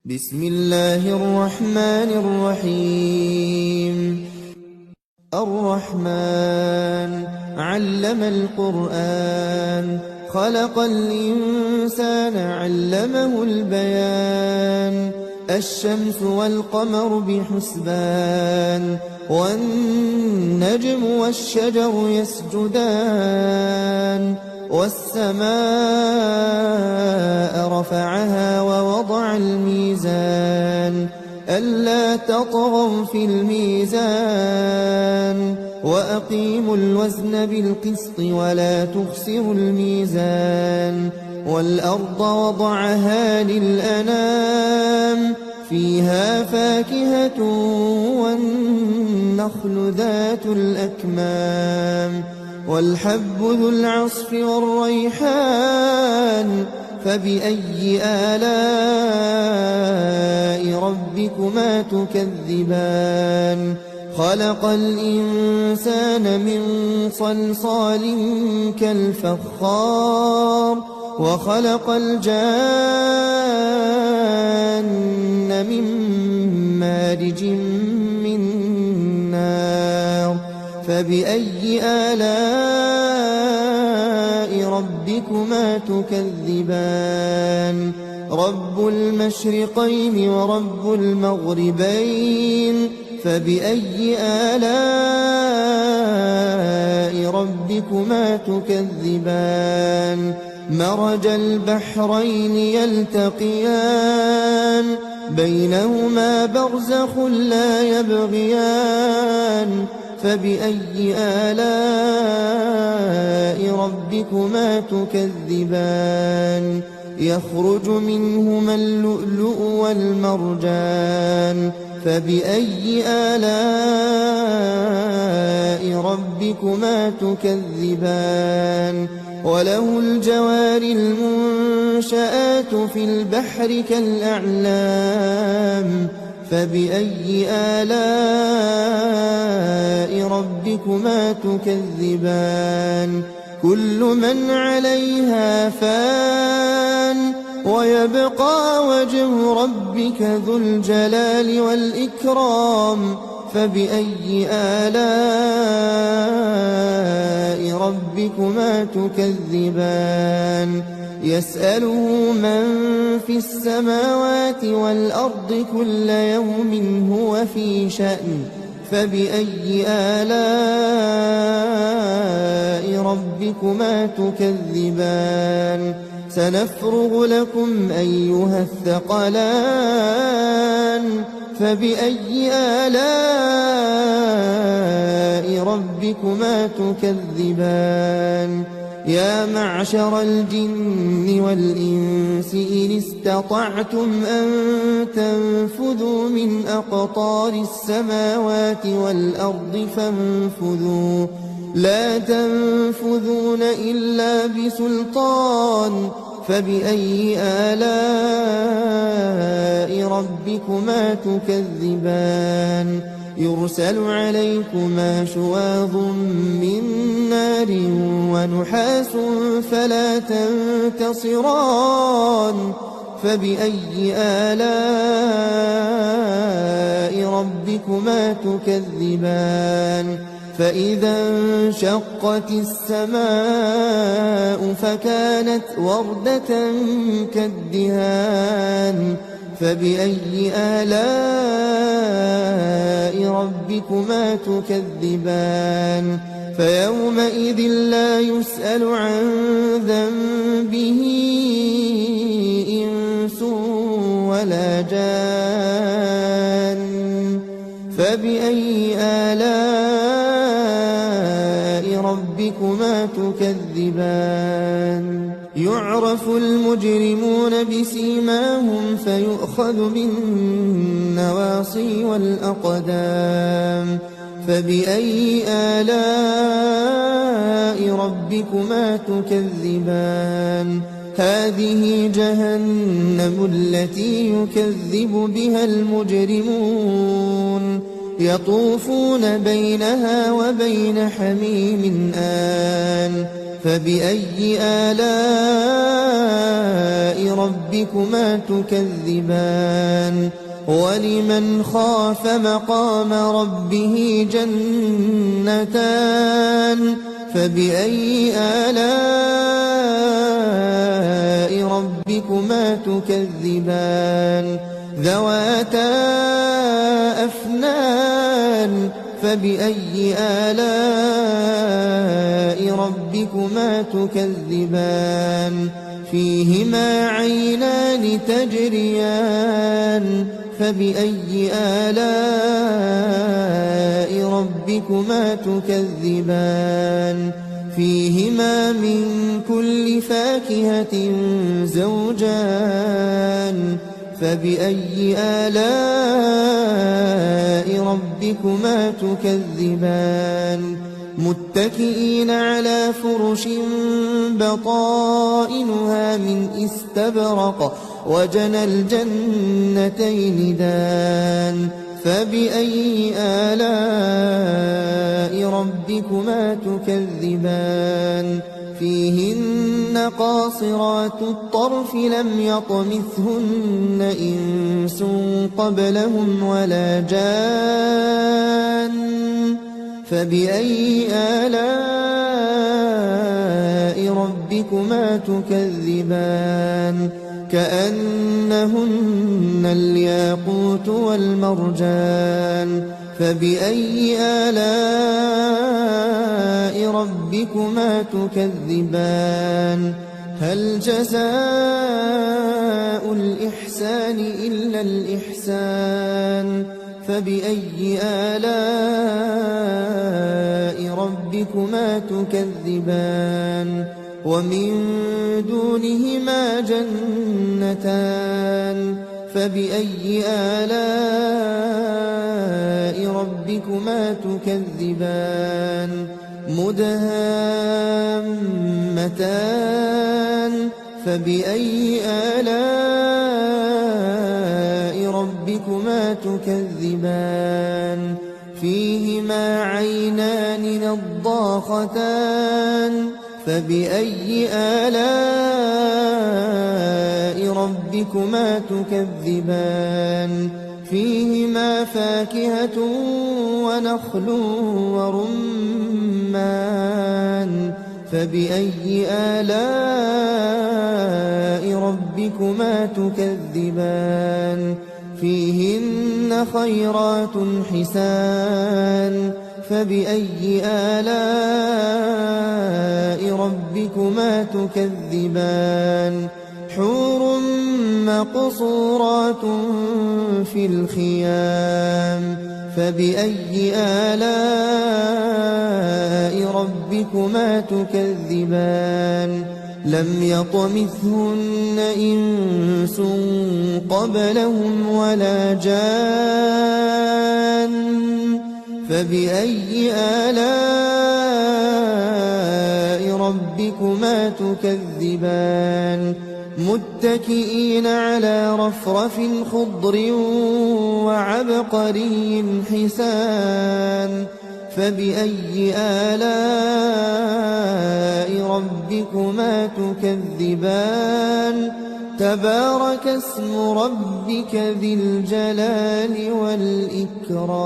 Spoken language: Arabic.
بسم الله الرحمن الرحيم. الرحمن علم القرآن خلق الإنسان علمه البيان. الشمس والقمر بحسبان والنجم والشجر يسجدان. والسماء رفعها ووضع الميزان ألا تطغوا في الميزان وأقيموا الوزن بالقسط ولا تخسروا الميزان. والأرض وضعها للأنام فيها فاكهة والنخل ذات الأكمام والحب ذو العصف والريحان. فبأي آلاء ربكما تكذبان؟ خلق الإنسان من صلصال كالفخار وخلق الجان من مارج من نار. فبأي آلاء ربكما تكذبان؟ رب المشرقين ورب المغربين. فبأي آلاء ربكما تكذبان؟ مرج البحرين يلتقيان بينهما برزخ لا يبغيان. فبأي آلاء ربكما تكذبان؟ يخرج منهما اللؤلؤ والمرجان. فبأي آلاء ربكما تكذبان؟ وله الجوار المنشآت في البحر كالأعلام. فبأي آلاء ربكما تكذبان؟ كل من عليها فان ويبقى وجه ربك ذو الجلال والإكرام. فبأي آلاء ربكما تكذبان؟ يسأله من في السماوات والأرض كل يوم هو في شأن. فبأي آلاء ربكما تكذبان؟ سنفرغ لكم أيها الثقلان. فبأي آلاء ربكما تكذبان؟ يا معشر الجن والإنس إن استطعتم أن تنفذوا من أقطار السماوات والأرض فانفذوا لا تنفذون إلا بسلطان. فبأي آلاء ربكما تكذبان؟ يرسل عليكما شواظ من نار ونحاس فلا تنتصران. فبأي آلاء ربكما تكذبان؟ فإذا انشقت السماء فكانت وردة كالدهان. فبأي آلاء ربكما تكذبان؟ فيومئذ لا يسأل عن ذنبه إنس ولا جان. فبأي آلاء ربكما تكذبان؟ يعرف المجرمون بسيماهم فيؤخذ بالنواصي والأقدام. فبأي آلاء ربكما تكذبان؟ هذه جهنم التي يكذب بها المجرمون يطوفون بينها وبين حميم آن. فبأي آلاء ربكما تكذبان ولمن خاف مقام ربه جنتان فبأي آلاء ربكما تكذبان ذواتا أفنان فبأي آلاء ربكما تكذبان فيهما عينان تجريان فبأي آلاء ربكما تكذبان فيهما من كل فاكهة زوجان فبأي آلاء ربكما تكذبان متكئين على فرش بطائنها من استبرق وجنى الجنتين دان فبأي آلاء ربكما تكذبان فيهن قاصرات الطرف لم يطمثهن إنس قبلهم ولا جان فبأي آلاء ربكما تكذبان كأنهن الياقوت والمرجان فبأي آلاء ربكما تكذبان هل جزاء الإحسان إلا الإحسان فبأي آلاء ربكما تكذبان ومن دونهما جنتان فبأي آلاء ربكما تكذبان مدهامتان فبأي آلاء ربكما تكذبان فيهما عينان نضاختان فبأي آلاء ربكما تكذبان فيهما فاكهة ونخل ورمان فبأي آلاء ربكما تكذبان فيهن خيرات حسان فبأي آلاء ربكما تكذبان حور مقصورات في الخيام فبأي آلاء ربكما تكذبان لم يطمثهن إنس قبلهم ولا جان فبأي آلاء ربكما تكذبان متكئين على رفرف خضر وعبقري حسان فبأي آلاء ربكما تكذبان تبارك اسم ربك ذي الجلال والإكرام